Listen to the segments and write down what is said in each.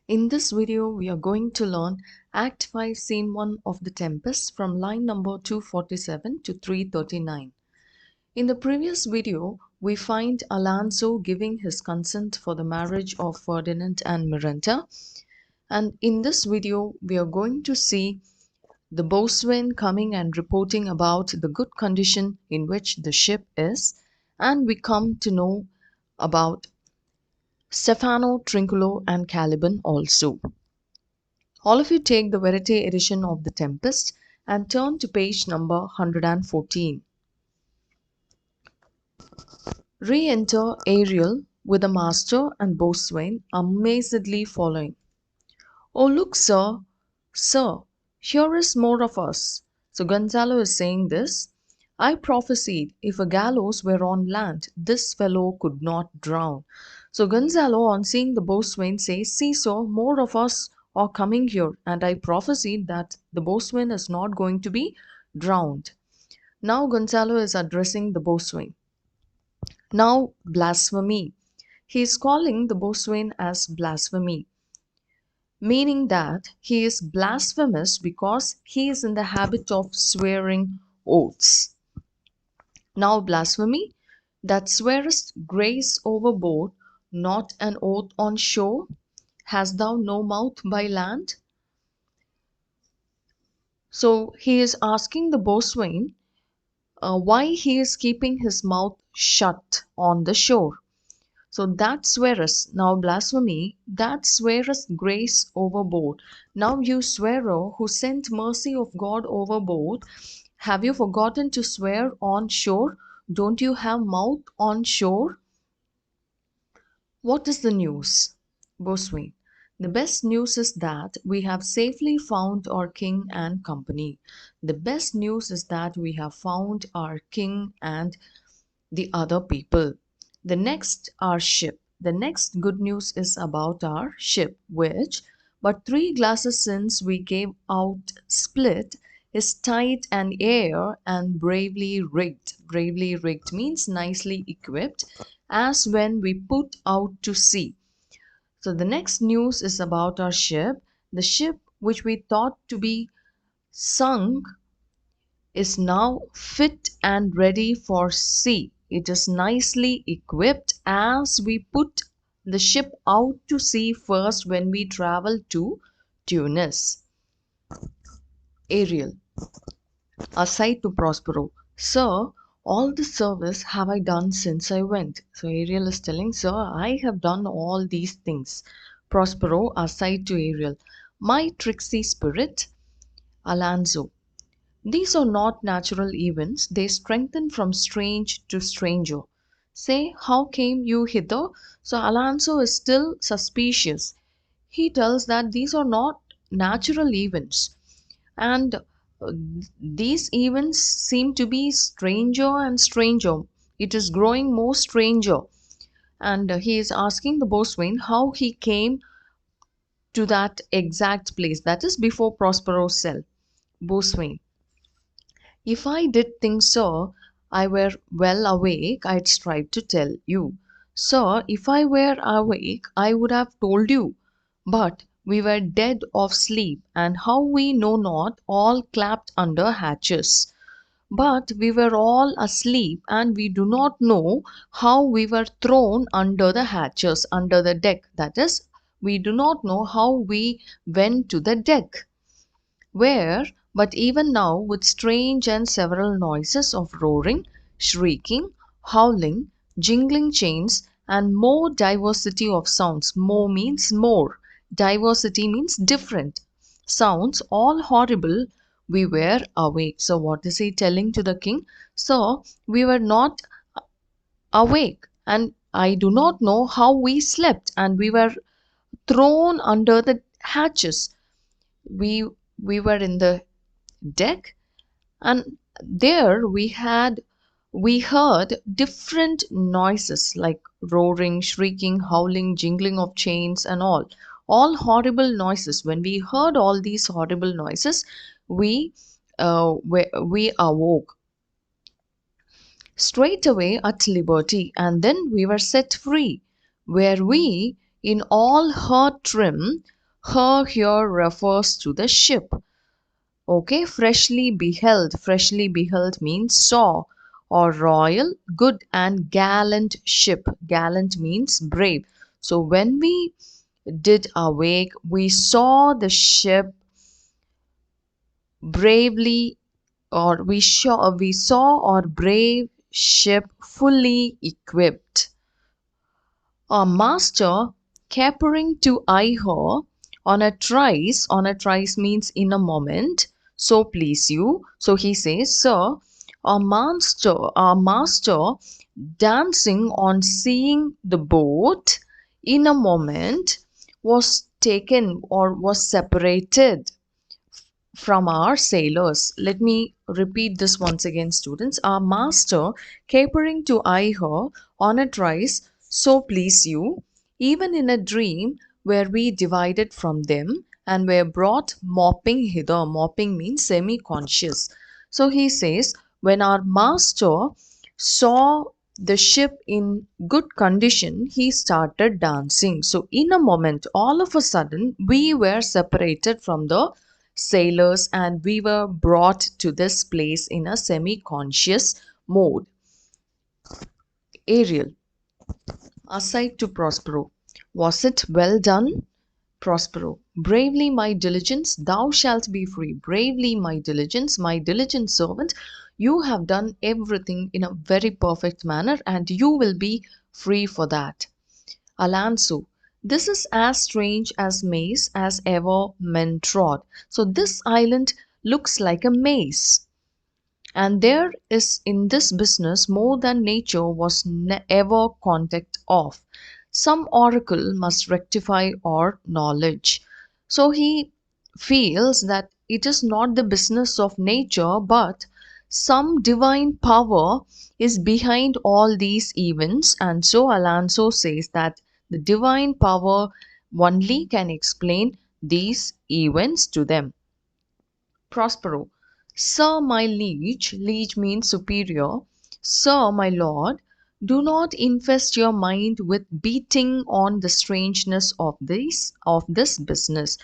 In this video, we are going to learn Act 5, Scene 1 of The Tempest from line number 247 to 339. In the previous video, we find Alonso giving his consent for the marriage of Ferdinand and Miranda. And in this video, we are going to see the boatswain coming and reporting about the good condition in which the ship is, and we come to know about Stefano, Trinculo, and Caliban also. All of you take the Verite edition of The Tempest and turn to page number 114. Re-enter Ariel with the master and boatswain amazedly following. "Oh, look, sir, sir, here is more of us." So Gonzalo is saying this. "I prophesied if a gallows were on land, this fellow could not drown." So Gonzalo, on seeing the boatswain, says, "See, sir, more of us are coming here, and I prophesied that the boatswain is not going to be drowned." Now Gonzalo is addressing the boatswain. "Now blasphemy." He is calling the boatswain as blasphemy, meaning that he is blasphemous because he is in the habit of swearing oaths. "Now blasphemy, that swearest grace overboard, not an oath on shore. Hast thou no mouth by land?" So he is asking the boatswain why he is keeping his mouth shut on the shore. So that swearest, now blasphemy, that swearest grace overboard. Now you swearer who sent mercy of God overboard, have you forgotten to swear on shore? Don't you have mouth on shore? What is the news? Boatswain: "The best news is that we have safely found our king and company." The best news is that we have found our king and the other people. The next, our ship. The next good news is about our ship, which, but 3 glasses since we gave out split, is tight and air and bravely rigged. Bravely rigged means nicely equipped, as when we put out to sea. So the next news is about our ship. The ship which we thought to be sunk is now fit and ready for sea. It is nicely equipped, as we put the ship out to sea first when we travel to Tunis. Ariel, aside to Prospero: "Sir, all the service have I done since I went." So Ariel is telling, "Sir, I have done all these things." Prospero, aside to Ariel: "My tricksy spirit." Alonso: "These are not natural events, they strengthen from strange to stranger. Say, how came you hither?" So Alonso is still suspicious. He tells that these are not natural events, and these events seem to be stranger and stranger. It is growing more stranger. And he is asking the boatswain how he came to that exact place, that is before Prospero's cell. Boatswain: "If I did think, sir, I were well awake, I'd strive to tell you. Sir, if I were awake, I would have told you. But we were dead of sleep, and how we know not, all clapped under hatches. But we were all asleep, and we do not know how we were thrown under the hatches, under the deck. That is, we do not know how we went to the deck. Where, but even now, with strange and several noises of roaring, shrieking, howling, jingling chains, and more diversity of sounds. More means more, diversity means different sounds, all horrible, we were awake." So what is he telling to the king? "So we were not awake, and I do not know how we slept, and we were thrown under the hatches. We were in the deck, and there we heard different noises like roaring, shrieking, howling, jingling of chains, and all horrible noises. When we heard all these horrible noises, we we awoke straightway at liberty, and then we were set free. Were we in all her trim, Her here refers to the ship. Okay, freshly beheld means saw, or royal, good and gallant ship. Gallant means brave. So when we did awake, we saw the ship bravely, or we saw our brave ship fully equipped. A master capering to eye her on a trice means in a moment, so please you. So he says, Sir, our master dancing on seeing the boat in a moment was taken or was separated from our sailors. Let me repeat this once again, students. Our master, capering to eye her on a trice, so please you, even in a dream where we divided from them and were brought mopping hither. Mopping means semi conscious. So he says, when our master saw the ship in good condition, he started dancing. So, in a moment, all of a sudden, we were separated from the sailors and we were brought to this place in a semi conscious mode. Ariel, aside to Prospero, was it well done? Prospero, bravely, my diligence, thou shalt be free. Bravely, my diligent servant, you have done everything in a very perfect manner, and you will be free for that. Alonso, this is as strange as maze as ever men trod. So, this island looks like a maze. And there is in this business more than nature was ever contact of. Some oracle must rectify our knowledge. So he feels that it is not the business of nature, but some divine power is behind all these events. And so Alonso says that the divine power only can explain these events to them. Prospero. Sir, my liege, liege means superior. Sir, my lord, do not infest your mind with beating on the strangeness of this business.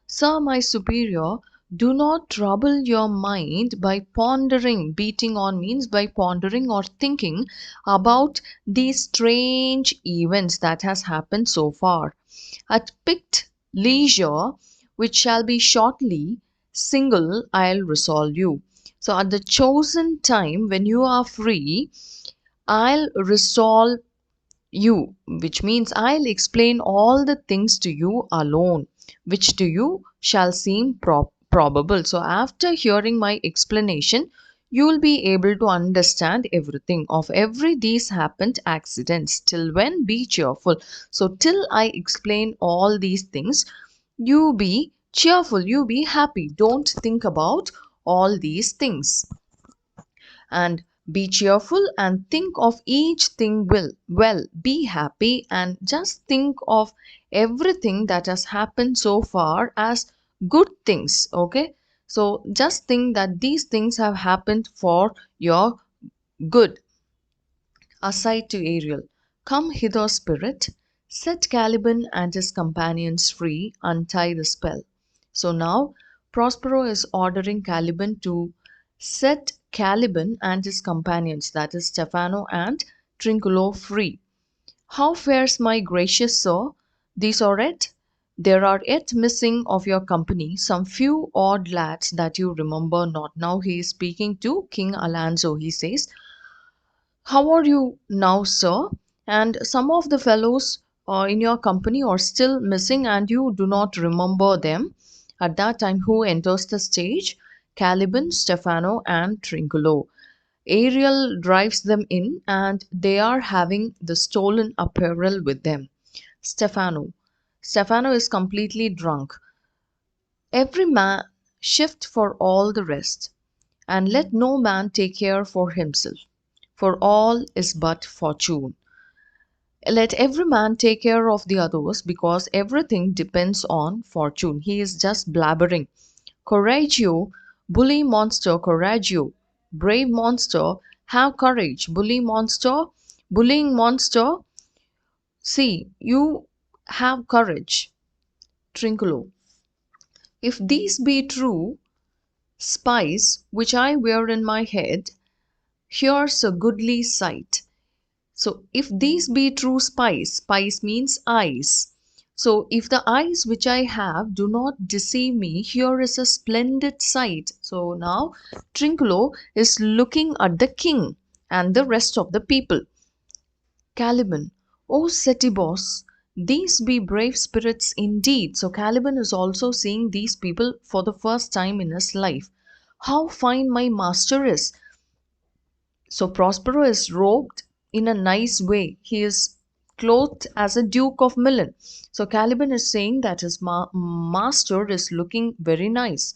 Sir, my superior, do not trouble your mind by pondering. Beating on means by pondering or thinking about these strange events that has happened so far. At picked leisure, which shall be shortly, single I'll resolve you. So at the chosen time when you are free, I'll resolve you, which means I'll explain all the things to you alone, which to you shall seem probable. So, after hearing my explanation, you will be able to understand everything. Of every these happened accidents. Till when be cheerful. So, till I explain all these things, you be cheerful, you be happy. Don't think about all these things, and be cheerful and think of each thing well, be happy and just think of everything that has happened so far as good things. Okay, so just think that these things have happened for your good. Aside to Ariel, come hither, spirit, set Caliban and his companions free, untie the spell. So now Prospero is ordering Caliban to set Caliban and his companions, that is Stefano and Trinculo, free. How fares my gracious sir? These are it. There are yet missing of your company some few odd lads that you remember not. Now he is speaking to King Alonso. He says, how are you now, sir? And some of the fellows in your company are still missing and you do not remember them. At that time, who enters the stage? Caliban, Stefano, and Trinculo. Ariel drives them in and they are having the stolen apparel with them. Stefano. Stefano is completely drunk. Every man shift for all the rest, and let no man take care for himself, for all is but fortune. Let every man take care of the others, because everything depends on fortune. He is just blabbering. Coraggio, bully monster, coraggio. Brave monster, have courage. Bully monster, bullying monster, see, you have courage. Trinculo. If these be true, spice which I wear in my head, here's a goodly sight. So, if these be true spice, spice means eyes. So, if the eyes which I have do not deceive me, here is a splendid sight. So, now Trinculo is looking at the king and the rest of the people. Caliban, O Setebos, these be brave spirits indeed. So, Caliban is also seeing these people for the first time in his life. How fine my master is! So Prospero is robed in a nice way. He is clothed as a Duke of Milan. So Caliban is saying that his master is looking very nice.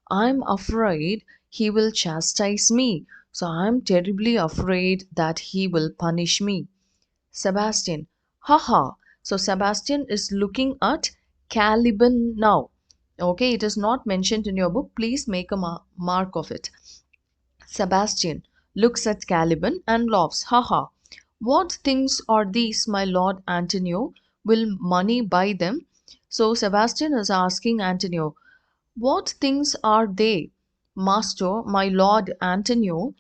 I'm afraid he will chastise me. So I'm terribly afraid that he will punish me. Sebastian, haha. So Sebastian is looking at Caliban now. Okay, it is not mentioned in your book. Please make a mark of it. Sebastian looks at Caliban and laughs. Ha ha! What things are these, my lord Antonio? Will money buy them? So Sebastian is asking Antonio, what things are they, master, my lord Antonio?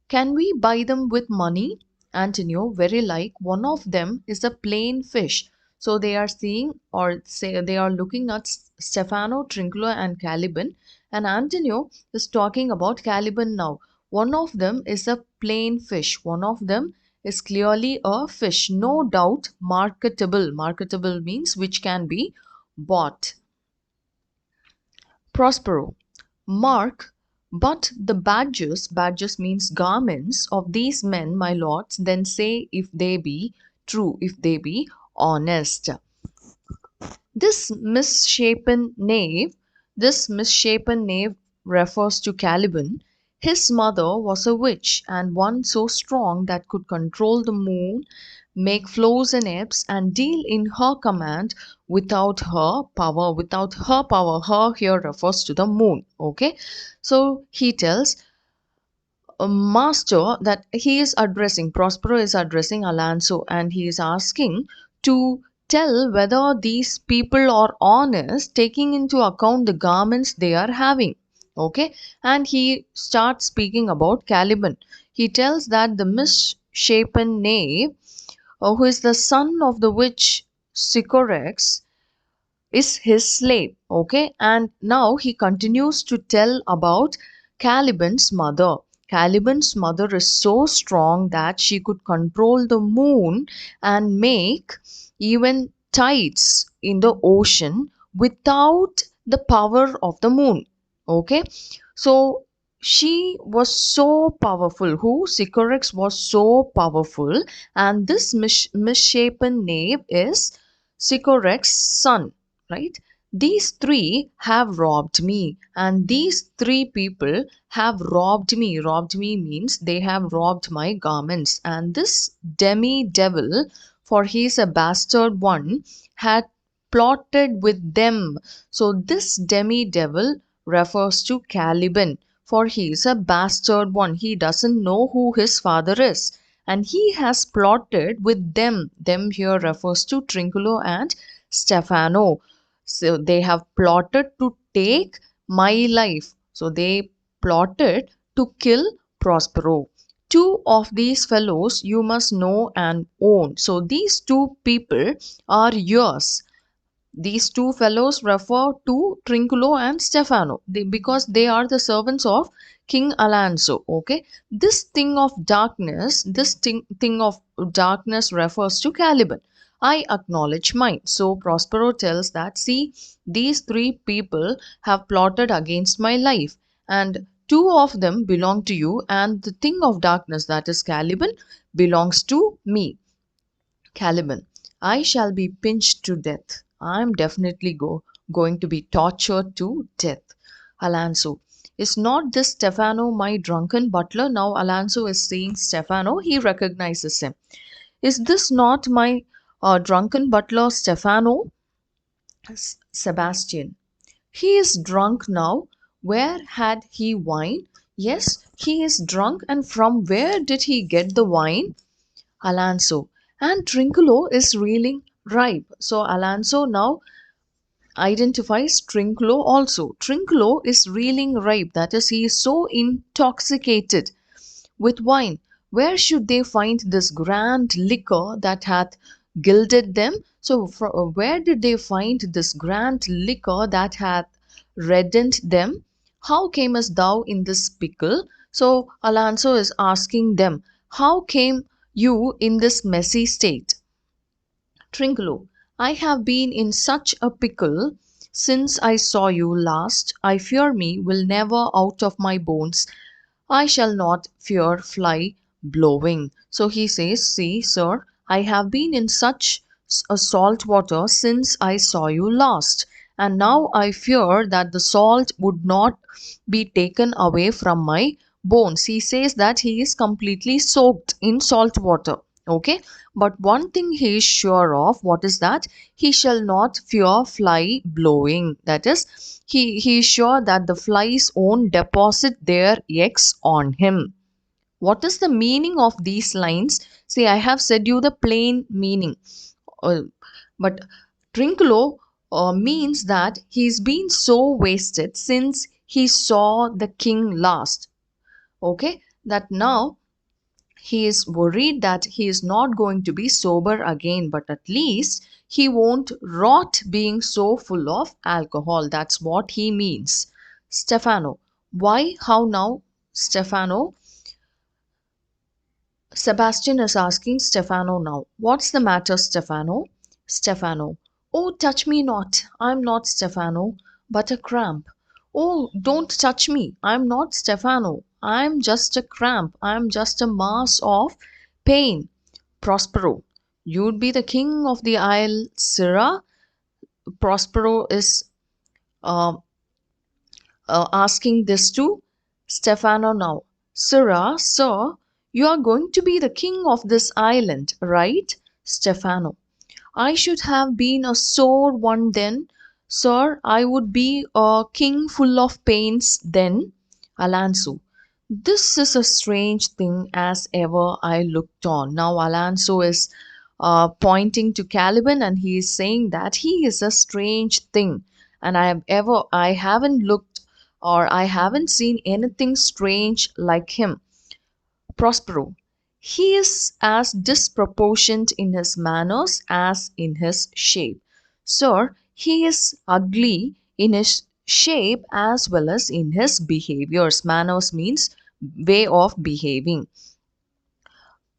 Can we buy them with money? Antonio, very like, one of them is a plain fish. So they are seeing, or say they are looking at Stefano, Trinculo, and Caliban, and Antonio is talking about Caliban now. One of them is a plain fish, one of them is clearly a fish, no doubt marketable. Marketable means which can be bought. Prospero. Mark, but the badges, badges means garments of these men, my lords, then say if they be true, if they be honest. This misshapen knave refers to Caliban. His mother was a witch, and one so strong that could control the moon, make flows and ebbs, and deal in her command without her power. Without her power, her here refers to the moon. Okay, so he tells a master that he is addressing, Prospero is addressing Alonso, and he is asking to tell whether these people are honest, taking into account the garments they are having. Okay, and he starts speaking about Caliban. He tells that the misshapen knave, who is the son of the witch Sycorax, is his slave. Okay, and now he continues to tell about Caliban's mother. Caliban's mother is so strong that she could control the moon and make even tides in the ocean without the power of the moon. Okay, so she was so powerful. Who? Sycorax was so powerful, and this misshapen knave is Sycorax's son, right? These three have robbed me, and these three people have robbed me. Robbed me means they have robbed my garments, and this demi devil, for he is a bastard one, had plotted with them. So this demi devil refers to Caliban, for he is a bastard one. He doesn't know who his father is, and he has plotted with them. Them here refers to Trinculo and Stefano. So they have plotted to take my life. So they plotted to kill Prospero. Two of these fellows you must know and own. So these two people are yours. These two fellows refer to Trinculo and Stefano because they are the servants of King Alonso. Okay, this thing of darkness refers to Caliban. I acknowledge mine. So Prospero tells that, see, these three people have plotted against my life, and two of them belong to you, and the thing of darkness, that is Caliban, belongs to me. Caliban, I shall be pinched to death. I am definitely going to be tortured to death. Alonso, is not this Stefano my drunken butler? Now Alonso is seeing Stefano, he recognizes him. Is this not my drunken butler Stefano? Sebastian, he is drunk now. Where had he wine? Yes, he is drunk, and from where did he get the wine? Alonso, and Trinculo is reeling ripe. So Alonso now identifies Trinculo also. Trinculo is reeling ripe, that is, he is so intoxicated with wine. Where should they find this grand liquor that hath gilded them? So, where did they find this grand liquor that hath reddened them? How camest thou in this pickle? So, Alonso is asking them, how came you in this messy state? Trinculo, I have been in such a pickle since I saw you last. I fear me will never out of my bones. I shall not fear fly blowing. So he says, see, sir, I have been in such a salt water since I saw you last. And now I fear that the salt would not be taken away from my bones. He says that he is completely soaked in salt water. Okay, but one thing he is sure of, what is that? He shall not fear fly blowing. That is, he is sure that the flies won't deposit their eggs on him. What is the meaning of these lines? See, I have said you the plain meaning. Uh, but Trinculo means that he's been so wasted since he saw the king last. Okay, that now he is worried that he is not going to be sober again, but at least he won't rot being so full of alcohol. That's what he means. Stefano. Why? How now, Stefano? Sebastian is asking Stefano now. What's the matter, Stefano? Stefano. Oh, touch me not. I'm not Stefano, but a cramp. Oh, don't touch me. I'm not Stefano. I'm just a cramp. I'm just a mass of pain. Prospero. You'd be the king of the isle, Syrah. Prospero is uh, asking this to Stefano now. Sirrah, sir, you are going to be the king of this island, right? Stefano. I should have been a sore one then. Sir, I would be a king full of pains then. Alonso. This is a strange thing as ever I looked on. Now Alonso is pointing to Caliban and he is saying that he is a strange thing and I haven't looked or I haven't seen anything strange like him. Prospero. He is as disproportioned in his manners as in his shape. Sir, he is ugly in his shape as well as in his behaviors. Manners means way of behaving.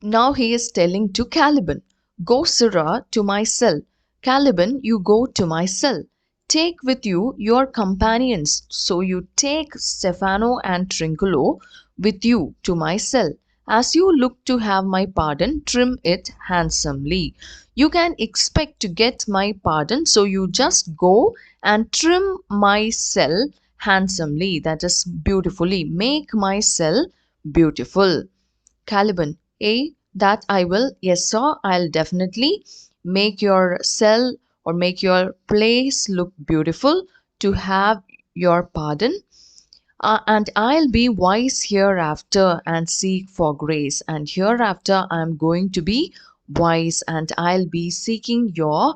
Now he is telling to Caliban, go Sirrah to my cell. Caliban, you go to my cell. Take with you your companions. So you take Stefano and Trinculo with you to my cell. As you look to have my pardon, trim it handsomely. You can expect to get my pardon, so you just go and trim my cell handsomely. That is beautifully. Make my cell beautiful. Caliban, that I will. Yes, sir, I'll definitely make your cell or make your place look beautiful to have your pardon. And I'll be wise hereafter and seek for grace. And hereafter, I'm going to be wise and I'll be seeking your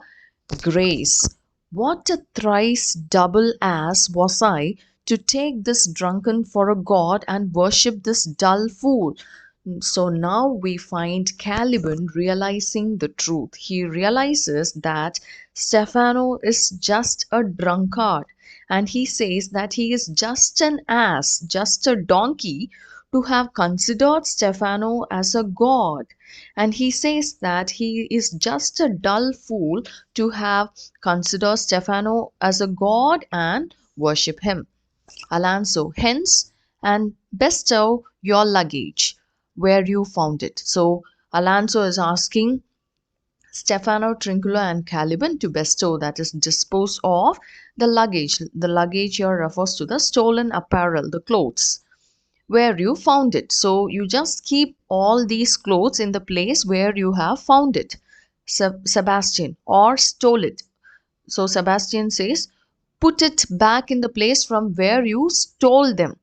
grace. What a thrice double ass was I to take this drunken for a god and worship this dull fool. So now we find Caliban realizing the truth. He realizes that Stefano is just a drunkard and he says that he is just an ass, just a donkey to have considered Stefano as a god. And he says that he is just a dull fool to have considered Stefano as a god and worship him. Alonso, hence and bestow your luggage where you found it. So Alonso is asking Stefano, Trinculo, and Caliban to bestow, that is, dispose of the luggage. The luggage here refers to the stolen apparel, the clothes, where you found it. So you just keep all these clothes in the place where you have found it. Sebastian, or stole it. So Sebastian says, put it back in the place from where you stole them.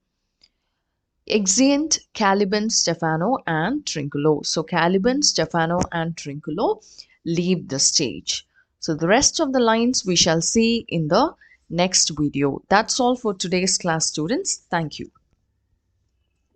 Exeunt Caliban, Stefano, and Trinculo. So Caliban, Stefano, and Trinculo leave the stage. So the rest of the lines we shall see in the next video. That's all for today's class, students. Thank you.